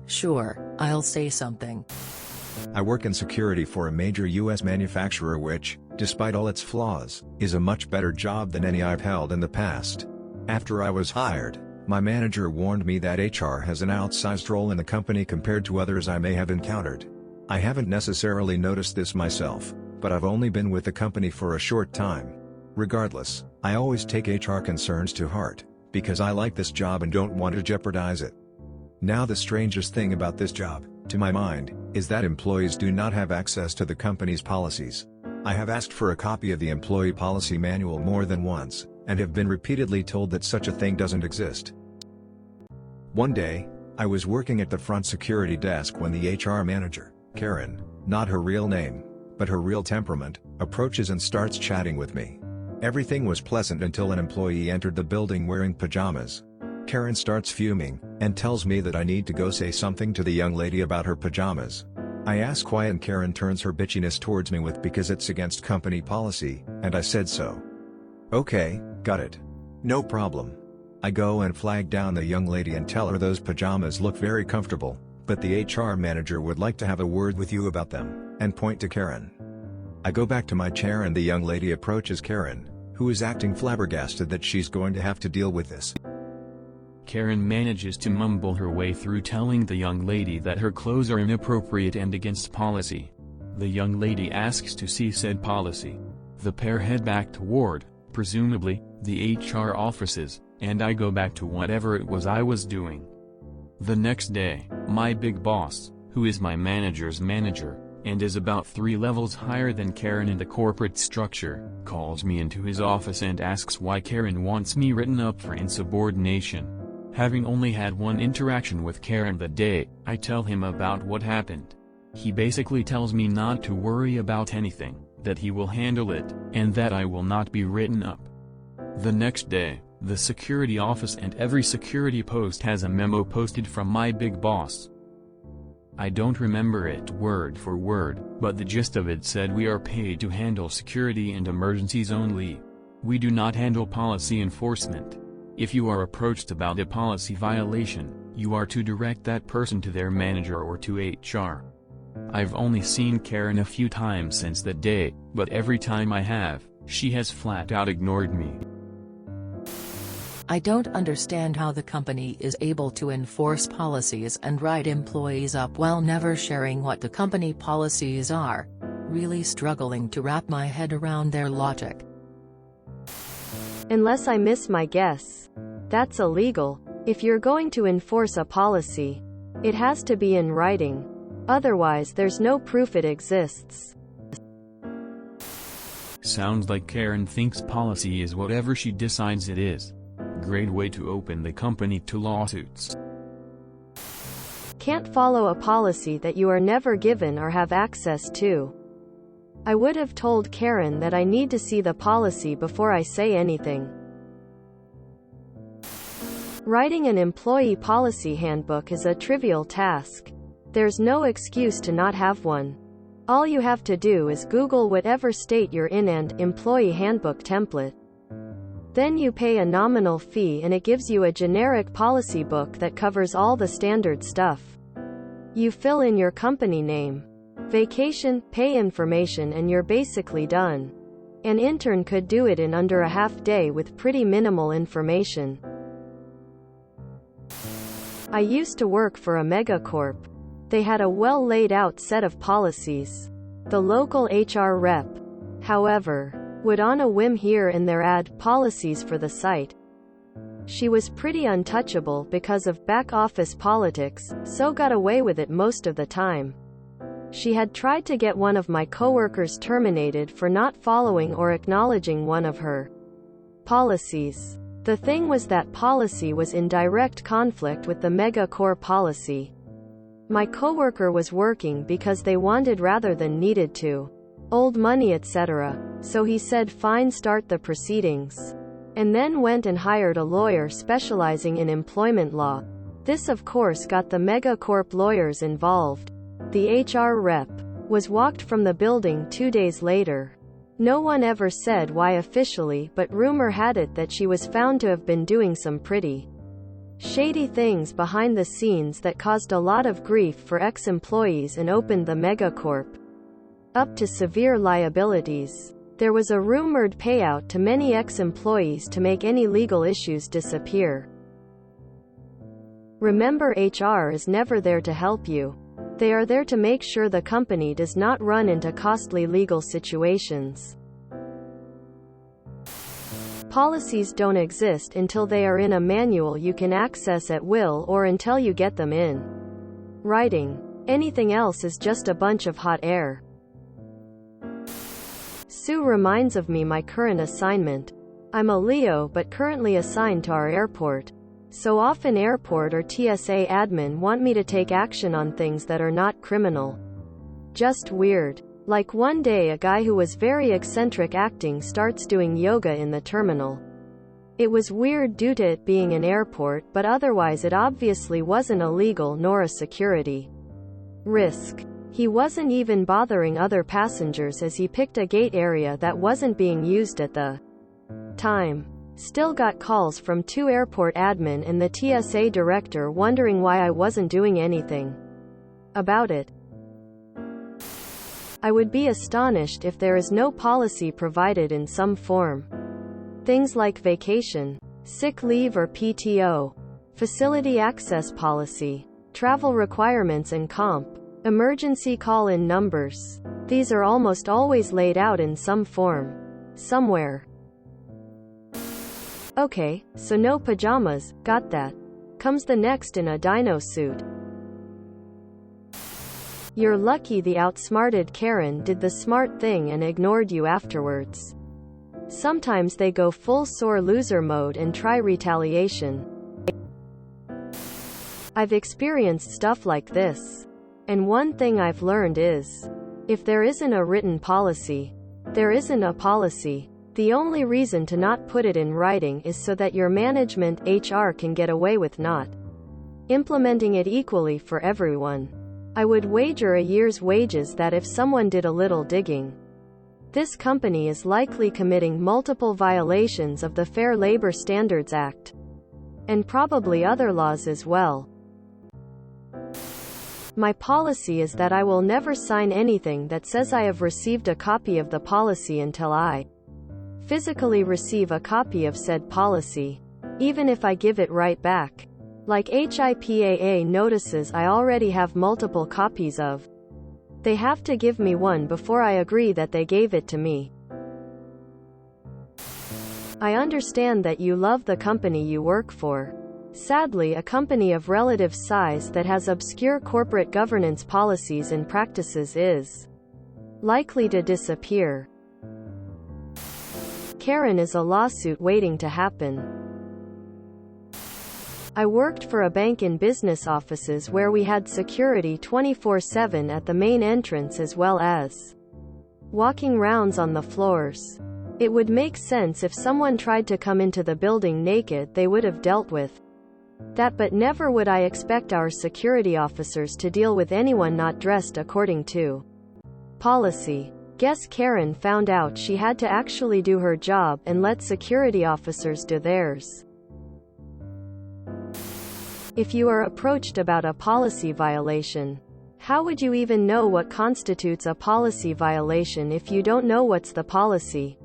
Sure, I'll say something. I work in security for a major US manufacturer which, despite all its flaws, is a much better job than any I've held in the past. After I was hired, my manager warned me that HR has an outsized role in the company compared to others I may have encountered. I haven't necessarily noticed this myself, but I've only been with the company for a short time. Regardless, I always take HR concerns to heart, because I like this job and don't want to jeopardize it. Now the strangest thing about this job, to my mind, is that employees do not have access to the company's policies. I have asked for a copy of the employee policy manual more than once, and have been repeatedly told that such a thing doesn't exist. One day, I was working at the front security desk when the HR manager, Karen, not her real name, but her real temperament, approaches and starts chatting with me. Everything was pleasant until an employee entered the building wearing pajamas. Karen starts fuming, and tells me that I need to go say something to the young lady about her pajamas. I ask why and Karen turns her bitchiness towards me with because it's against company policy, and I said so. Okay, got it. No problem. I go and flag down the young lady and tell her those pajamas look very comfortable, but the HR manager would like to have a word with you about them, and point to Karen. I go back to my chair and the young lady approaches Karen, who is acting flabbergasted that she's going to have to deal with this. Karen manages to mumble her way through telling the young lady that her clothes are inappropriate and against policy. The young lady asks to see said policy. The pair head back toward, presumably, the HR offices, and I go back to whatever it was I was doing. The next day, my big boss, who is my manager's manager, and is about 3 levels higher than Karen in the corporate structure, calls me into his office and asks why Karen wants me written up for insubordination. Having only had one interaction with Karen that day, I tell him about what happened. He basically tells me not to worry about anything, that he will handle it, and that I will not be written up. The next day, the security office and every security post has a memo posted from my big boss. I don't remember it word for word, but the gist of it said we are paid to handle security and emergencies only. We do not handle policy enforcement. If you are approached about a policy violation, you are to direct that person to their manager or to HR. I've only seen Karen a few times since that day, but every time I have, she has flat out ignored me. I don't understand how the company is able to enforce policies and write employees up while never sharing what the company policies are. Really struggling to wrap my head around their logic. Unless I miss my guess. That's illegal. If you're going to enforce a policy, it has to be in writing. Otherwise there's no proof it exists. Sounds like Karen thinks policy is whatever she decides it is. Great way to open the company to lawsuits. Can't follow a policy that you are never given or have access to. I would have told Karen that I need to see the policy before I say anything. Writing an employee policy handbook is a trivial task. There's no excuse to not have one. All you have to do is Google whatever state you're in and employee handbook template. Then you pay a nominal fee and it gives you a generic policy book that covers all the standard stuff. You fill in your company name, vacation, pay information, and you're basically done. An intern could do it in under a half day with pretty minimal information. I used to work for a megacorp. They had a well laid out set of policies. The local HR rep, however, would on a whim here and there add policies for the site. She was pretty untouchable because of back office politics, so got away with it most of the time. She had tried to get one of my coworkers terminated for not following or acknowledging one of her policies. The thing was that policy was in direct conflict with the megacorp policy. My coworker was working because they wanted rather than needed to. Old money, etc. So he said fine, start the proceedings. And then went and hired a lawyer specializing in employment law. This of course got the megacorp lawyers involved. The HR rep was walked from the building 2 days later. No one ever said why officially, but rumor had it that she was found to have been doing some pretty Shady things behind the scenes that caused a lot of grief for ex-employees and opened the megacorp up to severe liabilities. There was a rumored payout to many ex-employees to make any legal issues disappear. Remember, HR is never there to help you. They are there to make sure the company does not run into costly legal situations. Policies don't exist until they are in a manual you can access at will or until you get them in writing. Anything else is just a bunch of hot air. Sue reminds of me my current assignment. I'm a Leo but currently assigned to our airport. So often airport or TSA admin want me to take action on things that are not criminal. Just weird. Like one day a guy who was very eccentric acting starts doing yoga in the terminal. It was weird due to it being an airport, but otherwise it obviously wasn't illegal nor a security risk. He wasn't even bothering other passengers as he picked a gate area that wasn't being used at the time. Still got calls from 2 airport admin and the TSA director wondering why I wasn't doing anything about it. I would be astonished if there is no policy provided in some form. Things like vacation, sick leave or PTO, facility access policy, travel requirements and comp, emergency call-in numbers. These are almost always laid out in some form, somewhere. Okay, so no pajamas, got that. Comes the next in a dino suit. You're lucky the outsmarted Karen did the smart thing and ignored you afterwards. Sometimes they go full sore loser mode and try retaliation. I've experienced stuff like this. And one thing I've learned is, if there isn't a written policy, there isn't a policy. The only reason to not put it in writing is so that your management, HR, can get away with not implementing it equally for everyone. I would wager a year's wages that if someone did a little digging, this company is likely committing multiple violations of the Fair Labor Standards Act. And probably other laws as well. My policy is that I will never sign anything that says I have received a copy of the policy until I physically receive a copy of said policy. Even if I give it right back. Like HIPAA notices I already have multiple copies of. They have to give me one before I agree that they gave it to me. I understand that you love the company you work for. Sadly, a company of relative size that has obscure corporate governance policies and practices is likely to disappear. Karen is a lawsuit waiting to happen. I worked for a bank in business offices where we had security 24/7 at the main entrance as well as walking rounds on the floors. It would make sense if someone tried to come into the building naked, they would have dealt with that, but never would I expect our security officers to deal with anyone not dressed according to policy. Guess Karen found out she had to actually do her job and let security officers do theirs. If you are approached about a policy violation, how would you even know what constitutes a policy violation if you don't know what's the policy?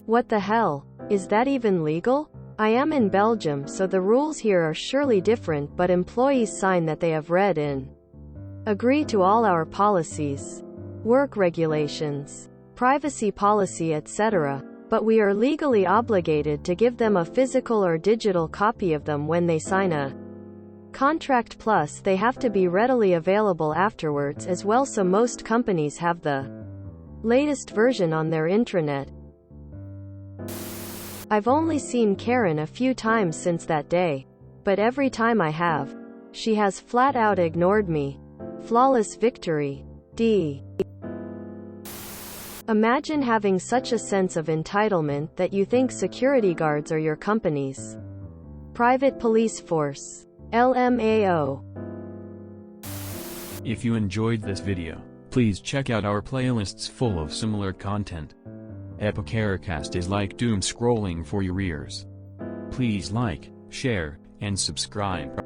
What the hell? Is that even legal? I am in Belgium, so the rules here are surely different, but employees sign that they have read and agree to all our policies, work regulations, privacy policy, etc. But we are legally obligated to give them a physical or digital copy of them when they sign a contract, plus they have to be readily available afterwards as well, so most companies have the latest version on their intranet. I've only seen Karen a few times since that day, but every time I have, she has flat out ignored me. Flawless victory. D. Imagine having such a sense of entitlement that you think security guards are your company's private police force. LMAO. If you enjoyed this video, please check out our playlists full of similar content. Epicaricast is like doom scrolling for your ears. Please like, share, and subscribe.